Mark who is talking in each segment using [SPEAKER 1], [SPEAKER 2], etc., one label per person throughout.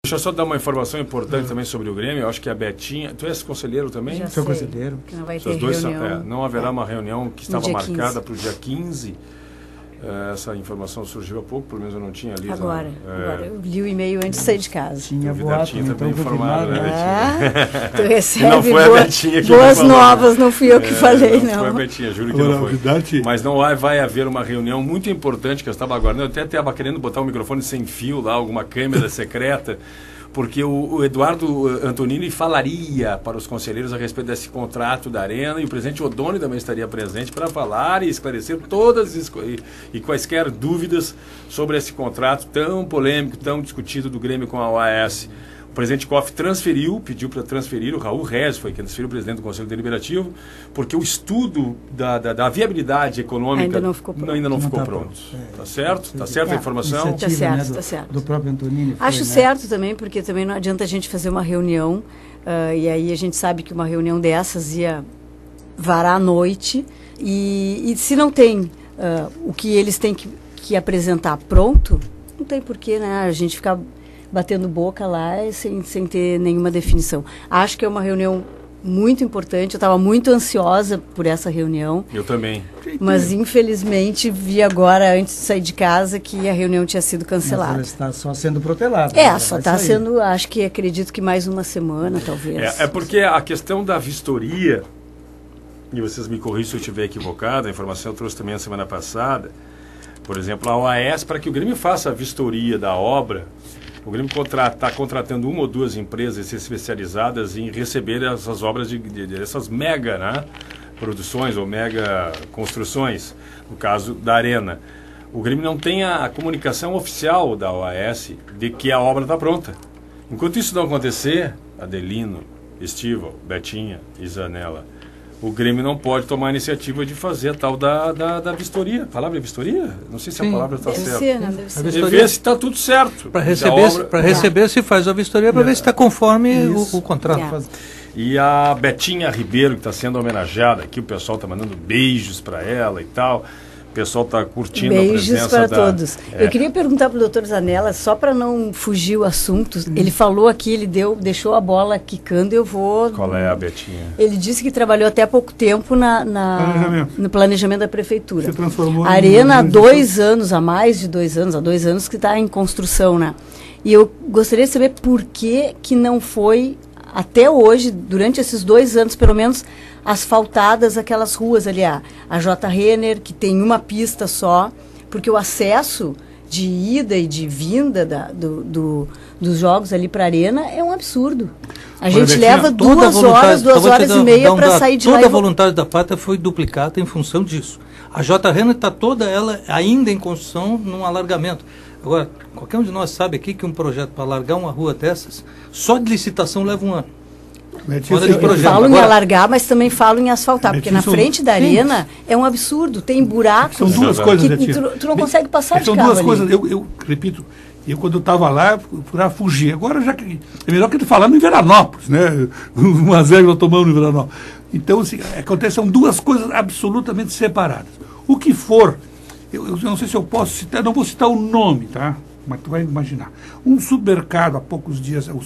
[SPEAKER 1] Deixa eu só dar uma informação importante também sobre o Grêmio. Eu acho que a Betinha... Tu és conselheiro também?
[SPEAKER 2] Já sou conselheiro.
[SPEAKER 3] Que não vai ter
[SPEAKER 1] Os dois
[SPEAKER 3] reunião.
[SPEAKER 1] não haverá uma reunião que estava marcada
[SPEAKER 3] 15.
[SPEAKER 1] para o dia 15. Essa informação surgiu há pouco, pelo menos eu não tinha lido.
[SPEAKER 3] Agora eu li o e-mail antes de sair de casa.
[SPEAKER 2] Tinha boato,
[SPEAKER 1] também informado, né,
[SPEAKER 3] Betinha? Tu recebe
[SPEAKER 1] não foi a Betinha que
[SPEAKER 3] boas
[SPEAKER 1] falou,
[SPEAKER 3] novas, não fui eu que falei, não.
[SPEAKER 1] Foi a Betinha, juro que não foi. Mas não vai haver uma reunião muito importante que eu estava aguardando. Eu até estava querendo botar um microfone sem fio lá, alguma câmera secreta, porque o Eduardo Antonini falaria para os conselheiros a respeito desse contrato da Arena, e o presidente Odoni também estaria presente para falar e esclarecer todas e quaisquer dúvidas sobre esse contrato tão polêmico, tão discutido do Grêmio com a OAS. O presidente Koff pediu para transferir, o Raul Rez foi quem transferiu, o presidente do Conselho Deliberativo, porque o estudo da viabilidade econômica ainda não ficou pronto. Tá certo? Tá certa a informação?
[SPEAKER 3] Tá certo, tá certo.
[SPEAKER 2] Do próprio Antonini.
[SPEAKER 3] Acho certo também, porque também não adianta a gente fazer uma reunião, e aí a gente sabe que uma reunião dessas ia varar à noite, e se não tem o que eles têm que apresentar pronto, não tem porquê, né, a gente ficar batendo boca lá sem ter nenhuma definição. Acho que é uma reunião muito importante, eu estava muito ansiosa por essa reunião.
[SPEAKER 1] Eu também.
[SPEAKER 3] Mas, infelizmente, vi agora, antes de sair de casa, que a reunião tinha sido cancelada.
[SPEAKER 2] Mas ela está só sendo protelada.
[SPEAKER 3] Só está sendo, acredito que mais uma semana, talvez.
[SPEAKER 1] É porque a questão da vistoria, e vocês me corrigem se eu estiver equivocado, a informação eu trouxe também na semana passada, por exemplo, a OAS, para que o Grêmio faça a vistoria da obra, o Grêmio está contratando uma ou duas empresas especializadas em receber essas obras, essas mega produções ou mega construções, no caso da Arena. O Grêmio não tem a comunicação oficial da OAS de que a obra está pronta. Enquanto isso não acontecer, Adelino, Estival, Betinha e Zanella, o Grêmio não pode tomar a iniciativa de fazer a tal da vistoria. A palavra é vistoria? Não sei se a palavra está certa.
[SPEAKER 3] Deve ser.
[SPEAKER 1] E ver se está tudo certo.
[SPEAKER 4] Para receber, se faz a vistoria para ver se está conforme o contrato.
[SPEAKER 1] E a Betinha Ribeiro, que está sendo homenageada aqui, o pessoal está mandando beijos para ela e tal. O pessoal está curtindo a presença
[SPEAKER 3] Beijos para todos. Eu queria perguntar para o doutor Zanella, só para não fugir o assunto, ele falou aqui, ele deixou a bola quicando, eu vou...
[SPEAKER 1] Qual é a Betinha?
[SPEAKER 3] Ele disse que trabalhou até há pouco tempo no planejamento da prefeitura.
[SPEAKER 5] Se transformou
[SPEAKER 3] a Arena há 2 anos, há mais de 2 anos, há 2 anos que está em construção, né? E eu gostaria de saber por que não foi, até hoje, durante esses 2 anos, pelo menos, asfaltadas aquelas ruas ali, a J. Renner, que tem uma pista só, porque o acesso de ida e de vinda dos jogos ali para a Arena é um absurdo. A gente leva 2 horas, 2 horas e meia para sair de lá.
[SPEAKER 4] Toda a vontade da pátria foi duplicada em função disso. A J. Renner está toda ela ainda em construção num alargamento. Agora, qualquer um de nós sabe aqui que um projeto para alargar uma rua dessas, só de licitação leva 1 ano.
[SPEAKER 3] Eu falo em alargar, mas também falo em asfaltar, porque na frente da Arena é um absurdo, tem buracos.
[SPEAKER 5] São 2 coisas,
[SPEAKER 3] que tu não consegue passar de carro.
[SPEAKER 5] São 2 coisas, eu repito, quando eu estava lá, para fugir. Agora já que é melhor que tu falar no Veranópolis, né? 1-0 nós tomamos no Veranópolis. Então, assim, são 2 coisas absolutamente separadas. O que for, eu não sei se eu posso citar, não vou citar o nome, tá? Mas tu vai imaginar. Um supermercado, há poucos dias, um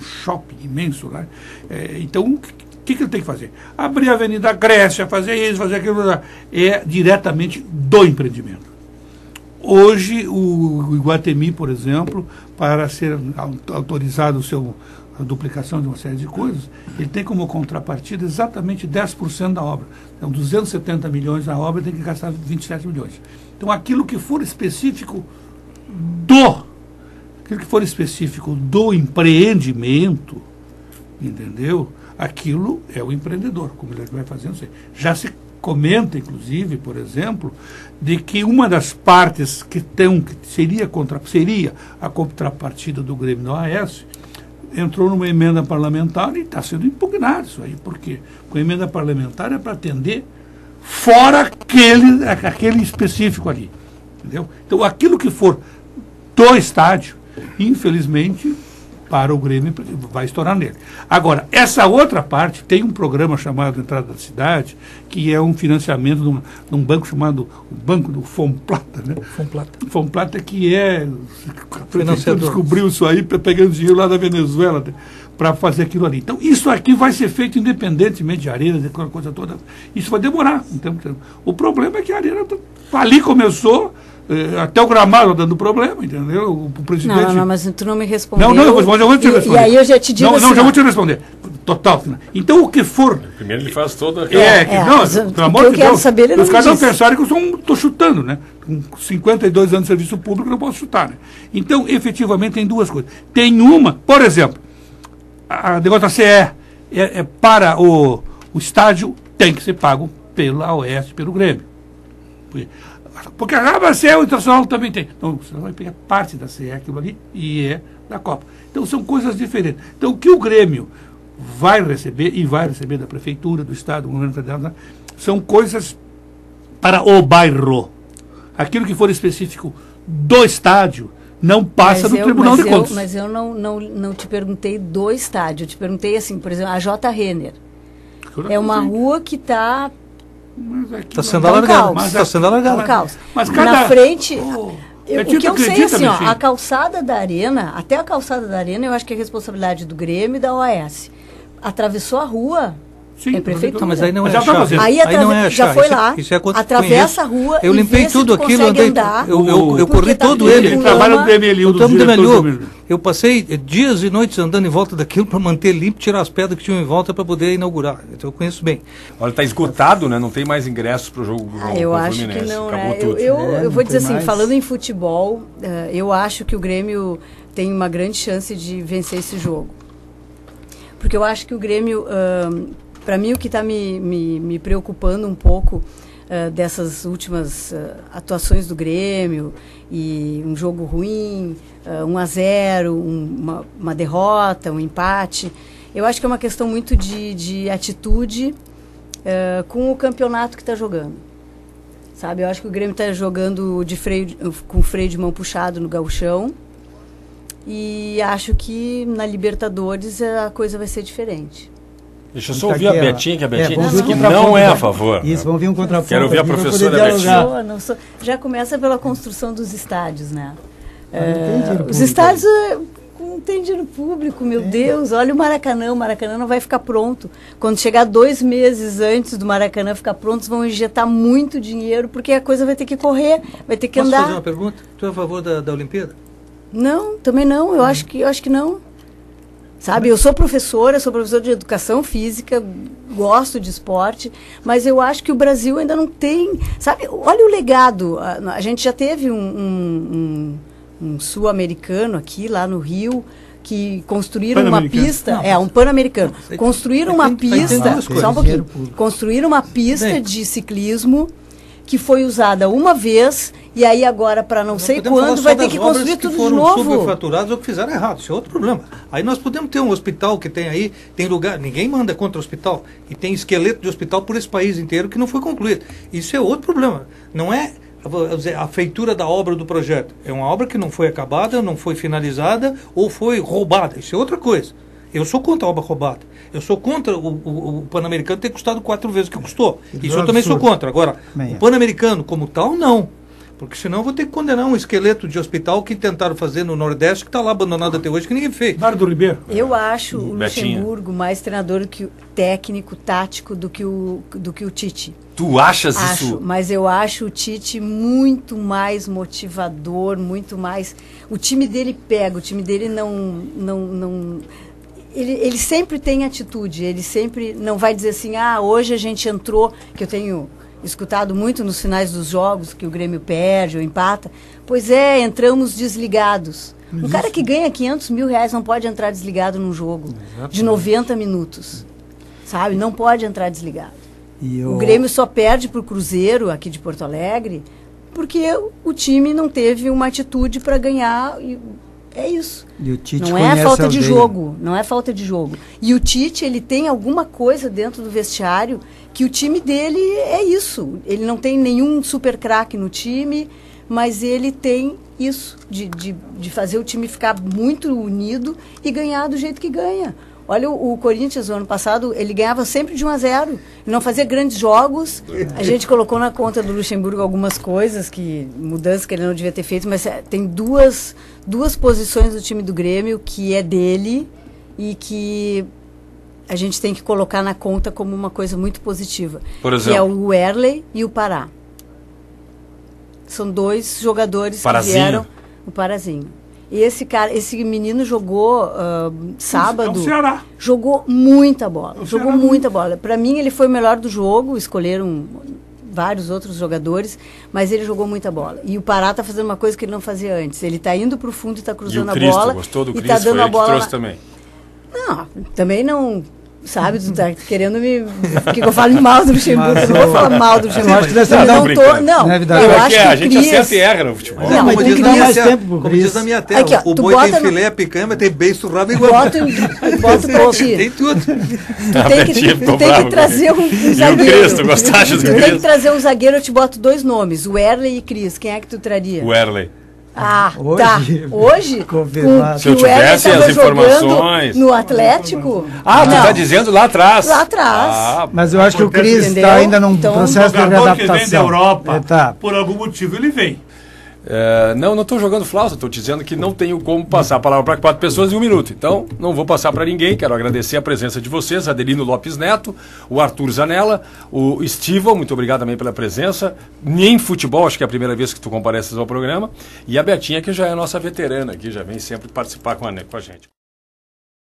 [SPEAKER 5] shopping imenso lá. Então, o que ele tem que fazer? Abrir a Avenida Grécia, fazer isso, fazer aquilo. É diretamente do empreendimento. Hoje, o Iguatemi, por exemplo, para ser autorizado a duplicação de uma série de coisas, ele tem como contrapartida exatamente 10% da obra. Então, 270 milhões na obra, tem que gastar 27 milhões. Então, aquilo que for específico do empreendimento, entendeu? Aquilo é o empreendedor, como ele vai fazer, não sei. Já se comenta, inclusive, por exemplo, de que uma das partes que seria a contrapartida do Grêmio da OAS entrou numa emenda parlamentar e está sendo impugnado isso aí. Por quê? Porque a emenda parlamentar é para atender fora aquele específico ali. Entendeu? Então, aquilo que for do estádio, infelizmente, para o Grêmio, vai estourar nele. Agora, essa outra parte, tem um programa chamado Entrada da Cidade, que é um financiamento de um banco chamado o Banco do Fomplata, né? Fomplata que é... A prefeitura descobriu isso aí, pegando dinheiro lá da Venezuela, para fazer aquilo ali. Então, isso aqui vai ser feito independentemente de Arena, daquela coisa toda. Isso vai demorar. Então, o problema é que a Arena ali começou... até o gramado dando problema, entendeu? O presidente...
[SPEAKER 3] Não, mas tu não me respondeu.
[SPEAKER 5] Não, eu vou te responder.
[SPEAKER 3] E aí eu já te digo
[SPEAKER 5] Não, já vou te responder. Total. Então, o que for...
[SPEAKER 1] Primeiro ele faz toda...
[SPEAKER 5] Pelo amor de Deus.
[SPEAKER 3] Saber,
[SPEAKER 5] os caras não pensaram que eu estou chutando, né? Com 52 anos de serviço público, eu não posso chutar, né? Então, efetivamente, tem duas coisas. Tem uma, por exemplo, a negócio da CE para o estádio tem que ser pago pela OS, pelo Grêmio. Porque a CE o Internacional também tem. Então, você vai pegar parte da CE, aquilo ali, e é da Copa. Então, são coisas diferentes. Então, o que o Grêmio vai receber, e vai receber da Prefeitura, do Estado, do Governo Federal, são coisas para o bairro. Aquilo que for específico do estádio, não passa no Tribunal de Contas.
[SPEAKER 3] Mas eu não te perguntei do estádio. Eu te perguntei assim, por exemplo, a J. Renner. É uma rua que está...
[SPEAKER 4] Está sendo alargado. Está sendo alargado.
[SPEAKER 5] Mas
[SPEAKER 3] na frente... o que eu sei assim, ó, a calçada da Arena, até a calçada da Arena, eu acho que é responsabilidade do Grêmio e da OAS. Atravessou a rua...
[SPEAKER 5] Sim,
[SPEAKER 3] é prefeitura.
[SPEAKER 4] Mas aí não é a chave.
[SPEAKER 3] Aí não é a chave. Já foi lá, isso é atravessa a rua
[SPEAKER 4] eu limpei tudo aquilo, eu corri todo ele.
[SPEAKER 5] Trabalho do DMLU, do
[SPEAKER 4] DMLU. Eu passei dias e noites andando em volta daquilo para manter limpo, tirar as pedras que tinham em volta para poder inaugurar. Então eu conheço bem.
[SPEAKER 1] Olha, está esgotado, né? Não tem mais ingressos para o jogo.
[SPEAKER 3] Eu acho que não, né? Eu vou dizer assim, falando em futebol, eu acho que o Grêmio tem uma grande chance de vencer esse jogo. Porque eu acho que o Grêmio... para mim, o que está me preocupando um pouco dessas últimas atuações do Grêmio, e um jogo ruim, 1-0, uma derrota, um empate, eu acho que é uma questão muito de atitude com o campeonato que está jogando. Sabe, eu acho que o Grêmio está jogando com freio de mão puxado no gauchão, e acho que na Libertadores a coisa vai ser diferente.
[SPEAKER 1] Deixa eu só ouvir a Betinha, que a Betinha disse que não é a favor.
[SPEAKER 2] Isso, vamos ver um contraponto.
[SPEAKER 1] Quero ouvir a professora Betinha.
[SPEAKER 3] Já começa pela construção dos estádios, né?
[SPEAKER 2] Os
[SPEAKER 3] estádios não tem dinheiro público, meu Deus. Olha o Maracanã não vai ficar pronto. Quando chegar 2 meses antes do Maracanã ficar pronto, vão injetar muito dinheiro, porque a coisa vai ter que correr, vai ter que andar.
[SPEAKER 4] Posso fazer uma pergunta? Tu é a favor da Olimpíada?
[SPEAKER 3] Não, também não. Eu acho que não. Sabe, eu sou professora de educação física, gosto de esporte, mas eu acho que o Brasil ainda não tem... Sabe, olha o legado. A gente já teve um sul-americano aqui, lá no Rio, que construíram uma pista... um pan-americano. Construíram uma pista... Só um pouquinho. Construíram uma pista de ciclismo que foi usada uma vez, e aí agora, para não sei quando, vai ter que construir tudo de novo.
[SPEAKER 4] Foram superfaturados ou que fizeram errado, isso é outro problema. Aí nós podemos ter um hospital que tem aí, tem lugar, ninguém manda contra o hospital, e tem esqueleto de hospital por esse país inteiro que não foi concluído. Isso é outro problema. Não é a feitura da obra do projeto. É uma obra que não foi acabada, não foi finalizada, ou foi roubada. Isso é outra coisa. Eu sou contra a obra roubada. Eu sou contra o Pan-Americano ter custado 4 vezes o que custou. Isso eu também sou contra. Agora, o Pan-Americano como tal, não. Porque senão eu vou ter que condenar um esqueleto de hospital que tentaram fazer no Nordeste, que está lá abandonado até hoje, que ninguém fez.
[SPEAKER 5] Dardo Ribeiro.
[SPEAKER 3] Eu acho o Luxemburgo mais treinador técnico, tático, do que o Tite.
[SPEAKER 1] Tu achas isso?
[SPEAKER 3] Mas eu acho o Tite muito mais motivador, muito mais... O time dele pega, o time dele não ele sempre tem atitude, ele sempre não vai dizer assim, hoje a gente entrou, que eu tenho escutado muito nos finais dos jogos, que o Grêmio perde ou empata. Pois é, entramos desligados. Um cara que ganha 500 mil reais não pode entrar desligado num jogo de 90 minutos. Sabe? Não pode entrar desligado. O Grêmio só perde para o Cruzeiro, aqui de Porto Alegre, porque o time não teve uma atitude para ganhar. É isso.
[SPEAKER 2] E o Tite
[SPEAKER 3] não é falta de jogo, não é falta de jogo. E o Tite, ele tem alguma coisa dentro do vestiário que o time dele é isso. Ele não tem nenhum super craque no time, mas ele tem isso, de fazer o time ficar muito unido e ganhar do jeito que ganha. Olha, o Corinthians, no ano passado, ele ganhava sempre de 1-0. Ele não fazia grandes jogos. A gente colocou na conta do Luxemburgo algumas coisas, mudanças que ele não devia ter feito, mas tem duas posições do time do Grêmio que é dele e que a gente tem que colocar na conta como uma coisa muito positiva.
[SPEAKER 1] Por exemplo?
[SPEAKER 3] Que é o Werley e o Pará. São 2 jogadores
[SPEAKER 1] Parazinho.
[SPEAKER 3] que vieram... O Parazinho. E esse menino jogou sábado.
[SPEAKER 5] É o Ceará.
[SPEAKER 3] Jogou muita bola.
[SPEAKER 5] O
[SPEAKER 3] Jogou
[SPEAKER 5] Ceará.
[SPEAKER 3] muita bola. Para mim, ele foi o melhor do jogo. Escolheram vários outros jogadores, mas ele jogou muita bola. E o Pará está fazendo uma coisa que ele não fazia antes. Ele está indo para o fundo e está cruzando a
[SPEAKER 1] Cristo,
[SPEAKER 3] bola.
[SPEAKER 1] gostou do
[SPEAKER 3] e
[SPEAKER 1] Cristo?
[SPEAKER 3] tá dando
[SPEAKER 1] Foi
[SPEAKER 3] a
[SPEAKER 1] ele que
[SPEAKER 3] bola
[SPEAKER 1] trouxe também.
[SPEAKER 3] Não, também não. Sabe, tu tá querendo me. Que eu falo mal do Luxemburgo.
[SPEAKER 2] Mas
[SPEAKER 3] Eu não vou falar mal do Luxemburgo.
[SPEAKER 2] eu acho que deve ser
[SPEAKER 3] Eu
[SPEAKER 2] não,
[SPEAKER 3] não
[SPEAKER 1] brincando.
[SPEAKER 3] tô. Não,
[SPEAKER 2] Não é verdade.
[SPEAKER 3] eu
[SPEAKER 2] Como
[SPEAKER 3] acho que
[SPEAKER 1] a gente
[SPEAKER 3] Cris-
[SPEAKER 1] acerta e erra no futebol.
[SPEAKER 3] Não, mas
[SPEAKER 2] tem
[SPEAKER 3] tem
[SPEAKER 2] que
[SPEAKER 3] que
[SPEAKER 2] dar
[SPEAKER 3] dar
[SPEAKER 2] mais
[SPEAKER 4] minha
[SPEAKER 2] tempo pro
[SPEAKER 4] como
[SPEAKER 2] Cris.
[SPEAKER 4] diz na minha terra,
[SPEAKER 3] Aqui, ó,
[SPEAKER 4] o
[SPEAKER 3] tu
[SPEAKER 4] boi
[SPEAKER 3] bota
[SPEAKER 4] tem
[SPEAKER 3] no-
[SPEAKER 4] filé, picanha, mas tem beiço, rabo igual.
[SPEAKER 3] Boto pra ti.
[SPEAKER 4] Tem tudo.
[SPEAKER 1] A
[SPEAKER 3] Tu tem
[SPEAKER 1] Betinha
[SPEAKER 3] que,
[SPEAKER 1] ficou
[SPEAKER 3] tu tem
[SPEAKER 1] brava
[SPEAKER 3] que trazer um
[SPEAKER 1] E o
[SPEAKER 3] zagueiro.
[SPEAKER 1] Cristo, gostaste do
[SPEAKER 3] Tu tem que
[SPEAKER 1] Cristo?
[SPEAKER 3] trazer um zagueiro, eu te boto 2 nomes, o Erley e Cris. Quem é que tu traria?
[SPEAKER 1] O Werley.
[SPEAKER 3] Ah,
[SPEAKER 2] Hoje?
[SPEAKER 3] tá. Hoje?
[SPEAKER 2] Confirmado.
[SPEAKER 1] Se eu
[SPEAKER 3] que o Erley
[SPEAKER 1] tivesse
[SPEAKER 3] tava
[SPEAKER 1] as informações.
[SPEAKER 3] jogando no Atlético.
[SPEAKER 1] Ah, tu
[SPEAKER 3] Não,
[SPEAKER 1] tá dizendo lá atrás.
[SPEAKER 3] Lá atrás.
[SPEAKER 1] Ah,
[SPEAKER 2] Mas eu acho que o Cris
[SPEAKER 3] Entendeu?
[SPEAKER 2] está ainda num
[SPEAKER 3] Então,
[SPEAKER 2] processo de
[SPEAKER 5] Jogador que vem da
[SPEAKER 2] readaptação.
[SPEAKER 5] Europa,
[SPEAKER 2] Tá.
[SPEAKER 5] por algum motivo ele vem.
[SPEAKER 1] não estou jogando flauta, estou dizendo que não tenho como passar a palavra para 4 pessoas em 1 minuto. Então, não vou passar para ninguém. Quero agradecer a presença de vocês, Adelino Lopes Neto, o Arthur Zanella, o Estival, muito obrigado também pela presença. Nem futebol, acho que é a primeira vez que tu compareces ao programa. E a Betinha, que já é a nossa veterana aqui, já vem sempre participar com a gente.